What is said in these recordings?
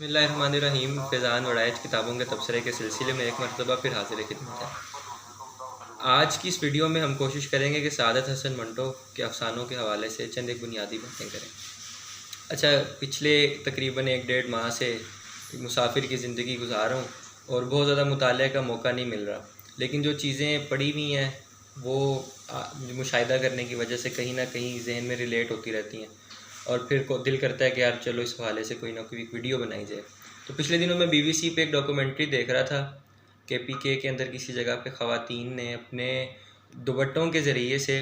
बिस्मिल्लाहिर्रहमानिर्रहीम। फैज़ान वड़ाइच किताबों के तबसरे के सिलसिले में एक मरतबा फिर हाज़िर खिदमत है। आज की इस वीडियो में हम कोशिश करेंगे कि सादत हसन मंटो के अफसानों के हवाले से चंद एक बुनियादी बातें करें। अच्छा, पिछले तकरीबन 1-1.5 माह से मुसाफिर की ज़िंदगी गुजार रहा हूँ और बहुत ज़्यादा मुताले का मौका नहीं मिल रहा, लेकिन जो चीज़ें पड़ी हुई हैं वो मुशाहिदा करने की वजह से कहीं ना कहीं जहन में रिलेट होती रहती हैं और फिर को दिल करता है कि यार चलो इस हवाले से कोई ना कोई वीडियो बनाई जाए। तो पिछले दिनों मैं BBC पे एक डॉक्यूमेंट्री देख रहा था कि PK के अंदर किसी जगह पे ख़वातीन ने अपने दुपट्टों के ज़रिए से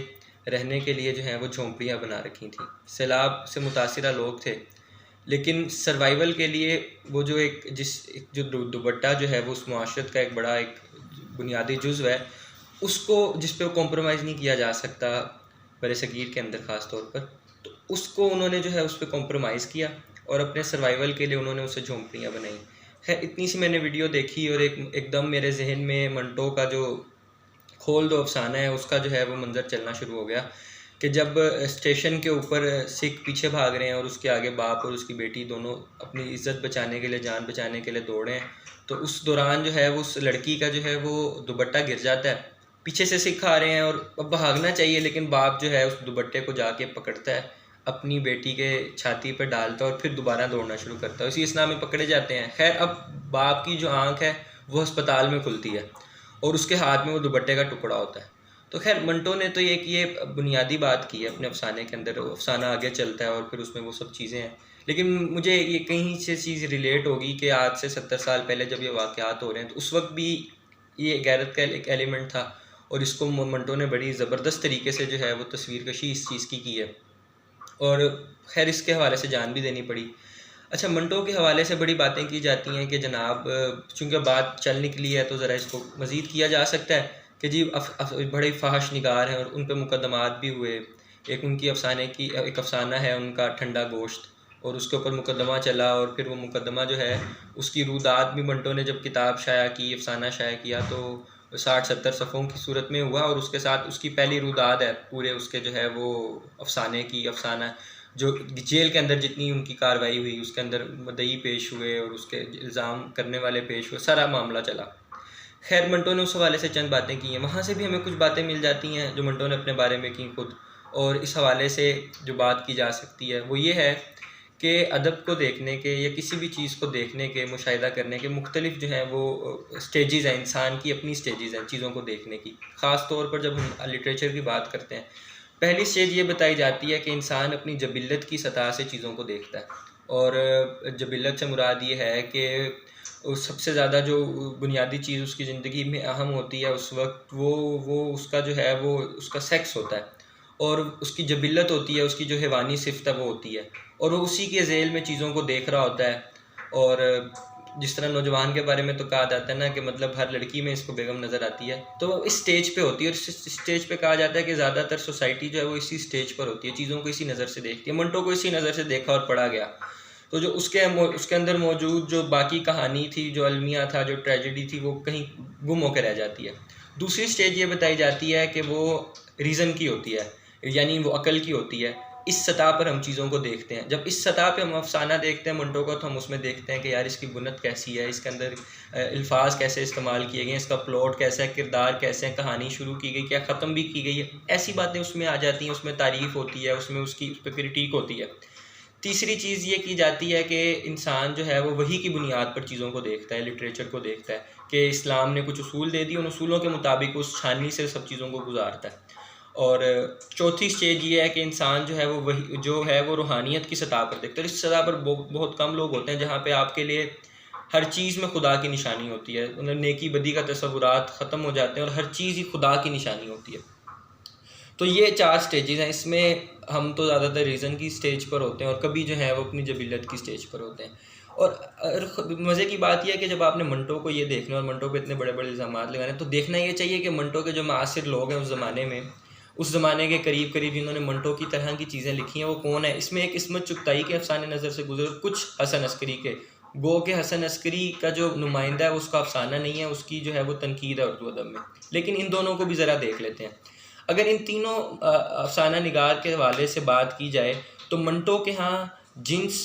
रहने के लिए जो है वो झोंपड़ियाँ बना रखी थी। सैलाब से मुतासिरा लोग थे, लेकिन सर्वाइवल के लिए वो जो जो दुपट्टा जो है वो उस मुआशरत का एक बड़ा एक बुनियादी जुज़्व है, उसको जिस पे कॉम्प्रोमाइज़ नहीं किया जा सकता बरसगीर के अंदर ख़ास तौर पर, तो उसको उन्होंने जो है उस पर कॉम्प्रोमाइज़ किया और अपने सर्वाइवल के लिए उन्होंने उससे झोंपड़ियाँ बनाई। खैर, इतनी सी मैंने वीडियो देखी और एकदम मेरे जहन में मंटो का जो खोल दो अफसाना है उसका जो है वो मंजर चलना शुरू हो गया कि जब स्टेशन के ऊपर सिख पीछे भाग रहे हैं और उसके आगे बाप और उसकी बेटी दोनों अपनी इज़्ज़त बचाने के लिए, जान बचाने के लिए दौड़े हैं, तो उस दौरान जो है वो उस लड़की का जो है वो दुपट्टा गिर जाता है। पीछे से सिख आ रहे हैं और अब भागना चाहिए, लेकिन बाप जो है उस दुपट्टे को जाके पकड़ता है, अपनी बेटी के छाती पर डालता है और फिर दोबारा दौड़ना शुरू करता है। उसी असना में पकड़े जाते हैं। खैर, अब बाप की जो आँख है वो अस्पताल में खुलती है और उसके हाथ में वो दुपट्टे का टुकड़ा होता है। तो खैर, मंटो ने तो ये बुनियादी बात की है अपने अफसाने के अंदर। अफसाना आगे चलता है और फिर उसमें वो सब चीज़ें हैं, लेकिन मुझे ये कहीं से चीज़ रिलेट होगी कि आज से 70 साल पहले जब ये वाक़यात हो रहे हैं तो उस वक्त भी ये गैरत का एक एलिमेंट था और इसको मंटो ने बड़ी ज़बरदस्त तरीके से जो है वो तस्वीर कशी इस चीज़ की है और खैर इसके हवाले से जान भी देनी पड़ी। अच्छा, मंटो के हवाले से बड़ी बातें की जाती हैं कि जनाब, चूँकि बात चल निकली है तो ज़रा इसको मज़ीद किया जा सकता है कि जी बड़े फ़ाहश निगार हैं और उन पर मुकदमात भी हुए। एक उनकी अफसाने की एक अफसाना है उनका ठंडा गोश्त, और उसके ऊपर मुकदमा चला और फिर वो मुकदमा जो है उसकी रूदात भी मंटो ने जब किताब शाया की, अफसाना शाया किया, तो 60-70 सफ़ों की सूरत में हुआ और उसके साथ उसकी पहली रूदात है पूरे उसके जो है वो अफसाने की। अफसाना जो जेल के अंदर जितनी उनकी कार्रवाई हुई उसके अंदर मुद्दई पेश हुए और उसके इल्ज़ाम करने वाले पेश हुए, सारा मामला चला। खैर, मंटो ने उस हवाले से चंद बातें की हैं, वहाँ से भी हमें कुछ बातें मिल जाती हैं जो मंटो ने अपने बारे में की खुद। और इस हवाले से जो बात की जा सकती है वो ये है कि अदब को देखने के या किसी भी चीज़ को देखने के, मुशाहिदा करने के मुख्तलिफ जो हैं वो स्टेजेस हैं। इंसान की अपनी स्टेजेस हैं चीज़ों को देखने की। ख़ास तौर पर जब हम लिटरेचर की बात करते हैं, पहली स्टेज ये बताई जाती है कि इंसान अपनी जबिल्लत की सतह से चीज़ों को देखता है। और जबिल्लत से मुराद ये है कि सबसे ज़्यादा जो बुनियादी चीज़ उसकी ज़िंदगी में अहम होती है उस वक्त वो उसका जो है वो उसका सेक्स होता है और उसकी जबिल्लत होती है, उसकी जो हैवानी सिफ़त है वो होती है और वो उसी के ज़ेल में चीज़ों को देख रहा होता है। और जिस तरह नौजवान के बारे में तो कहा जाता है ना कि मतलब हर लड़की में इसको बेगम नज़र आती है, तो इस स्टेज पे होती है और इस स्टेज पे कहा जाता है कि ज़्यादातर सोसाइटी जो है वो इसी स्टेज पर होती है, चीज़ों को इसी नज़र से देखती है। मंटो को इसी नज़र से देखा और पढ़ा गया, तो जो उसके अंदर मौजूद जो बाकी कहानी थी, जो अलमिया था, जो ट्रेजेडी थी, वो कहीं गुम होकर रह जाती है। दूसरी स्टेज ये बताई जाती है कि वो रीज़न की होती है, यानी वो अकल की होती है। इस सतह पर हम चीज़ों को देखते हैं। जब इस सतह पे हम अफसाना देखते हैं मंटो का, तो हम उसमें देखते हैं कि यार इसकी बुनत कैसी है, इसके अंदर अल्फाज कैसे इस्तेमाल किए गए हैं, इसका प्लॉट कैसा है, किरदार कैसे हैं, कहानी शुरू की गई, क्या ख़त्म भी की गई है, ऐसी बातें उसमें आ जाती हैं। उसमें तारीफ़ होती है, उसमें उस पर क्रिटिक होती है। तीसरी चीज़ ये की जाती है कि इंसान जो है वो वही की बुनियाद पर चीज़ों को देखता है, लिटरेचर को देखता है कि इस्लाम ने कुछ उसूल दे दिए, उन उसूलों के मुताबिक उस छाननी से सब चीज़ों को गुजारता है। और चौथी स्टेज ये है कि इंसान जो है वो वही जो है वो रूहानियत की सतह पर देखते हैं। इस सतह पर बहुत कम लोग होते हैं जहाँ पे आपके लिए हर चीज़ में खुदा की निशानी होती है, मतलब नेकी बदी का तस्वुरात ख़त्म हो जाते हैं और हर चीज़ ही खुदा की निशानी होती है। तो ये 4 स्टेजेस हैं। इसमें हम तो ज़्यादातर रीज़न की स्टेज पर होते हैं और कभी जो है वो अपनी जबिल्लत की स्टेज पर होते हैं। और मज़े की बात यह है कि जब आपने मंटो को ये देखना और मंटो पे इतने बड़े बड़े इल्ज़ाम लगाने, तो देखना ये चाहिए कि मंटो के जो मासिर लोग हैं उस ज़माने में, उस ज़माने के करीब करीब जिन्होंने मंटो की तरह की चीज़ें लिखी हैं, वो कौन है। इसमें एक इस्मत चुगताई के अफसाने नज़र से गुजर, कुछ हसन अस्करी के, गो के हसन अस्करी का जो नुमाइंदा है उसका अफसाना नहीं है, उसकी जो है वो तनकीद है उर्दू अदब में। लेकिन इन दोनों को भी ज़रा देख लेते हैं। अगर इन तीनों अफसाना निगार के हवाले से बात की जाए तो मंटो के यहाँ जिन्स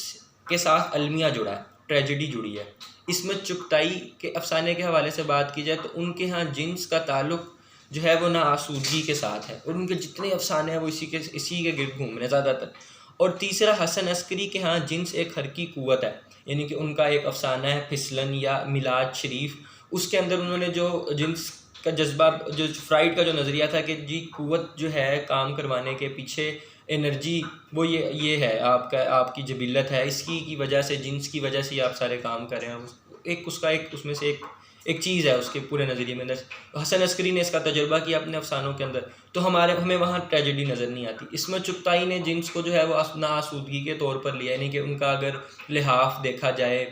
के साथ अलमिया जुड़ा है। ट्रेजेडी जुड़ी है। इसमें चुगताई के अफसाने के हवाले से बात की जाए तो उनके यहाँ जिन्स का ताल्लुक जो है वो नाआसूदगी के साथ है, और उनके जितने अफसाने हैं वो इसी के गिर्द घूम रहे हैं ज़्यादातर। और तीसरा, हसन अस्करी के यहाँ जिन्स एक हरकी क़ुव्वत है, यानी कि उनका एक अफसाना है फिसलन या मिलाद शरीफ, उसके अंदर उन्होंने जो जिन्स का जज्बा, जो फ्राइड का जो नज़रिया था कि जी क़ुव्वत जो है काम करवाने के पीछे एनर्जी, वो ये है आपकी जबिलत है, इसकी की वजह से, जिन्स की वजह से आप सारे काम कर रहे हैं। एक उसका एक उसमें से एक चीज़ है उसके पूरे नज़रिए में अंदर। हसन अस्करी ने इसका तजुर्बा किया अपने अफसानों के अंदर, तो हमें वहाँ ट्रेजेडी नज़र नहीं आती। इसमें चुगताई ने जिन्स को जो है वो नाआसूदगी के तौर पर लिया, यानी कि उनका अगर लिहाफ देखा जाए,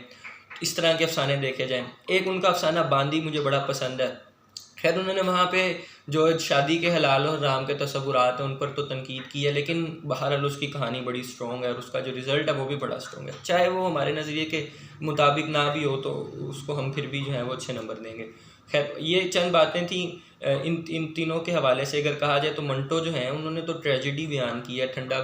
इस तरह के अफसाने देखे जाएँ। एक उनका अफसाना बांदी मुझे बड़ा पसंद है। खैर उन्होंने वहाँ पे जो शादी के हलाल और हराम के तसव्वुरात हैं उन पर तो तनकीद की है, लेकिन बहरहाल उसकी कहानी बड़ी स्ट्रॉन्ग है और उसका जो रिज़ल्ट है वो भी बड़ा स्ट्रॉन्ग है। चाहे वो हमारे नज़रिए के मुताबिक ना भी हो तो उसको हम फिर भी जो है वो अच्छे नंबर देंगे। खैर ये चंद बातें थी इन तीनों के हवाले से। अगर कहा जाए तो मंटो जो हैं उन्होंने तो ट्रेजेडी बयान की है। ठंडा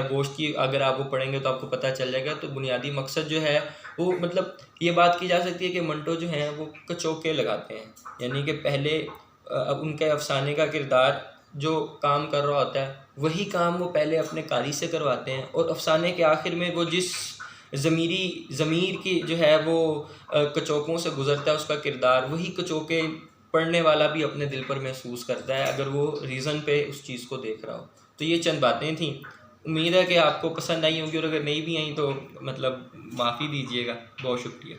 गोश्त की अगर आप वो पढ़ेंगे तो आपको पता चल जाएगा। तो बुनियादी मकसद जो है वो, मतलब ये बात की जा सकती है कि मंटो जो हैं वो कचौके लगाते हैं, यानी कि पहले अब उनके अफसाने का किरदार जो काम कर रहा होता है वही काम वो पहले अपने कारी से करवाते हैं, और अफसाने के आखिर में वो जिस ज़मीर की जो है वो कचौकों से गुज़रता है उसका किरदार, वही कचौके पढ़ने वाला भी अपने दिल पर महसूस करता है अगर वो रीज़न पे उस चीज़ को देख रहा हो। तो ये चंद बातें थीं, उम्मीद है कि आपको पसंद आई होंगी, और अगर नहीं भी आई तो मतलब माफ़ी दीजिएगा। बहुत शुक्रिया।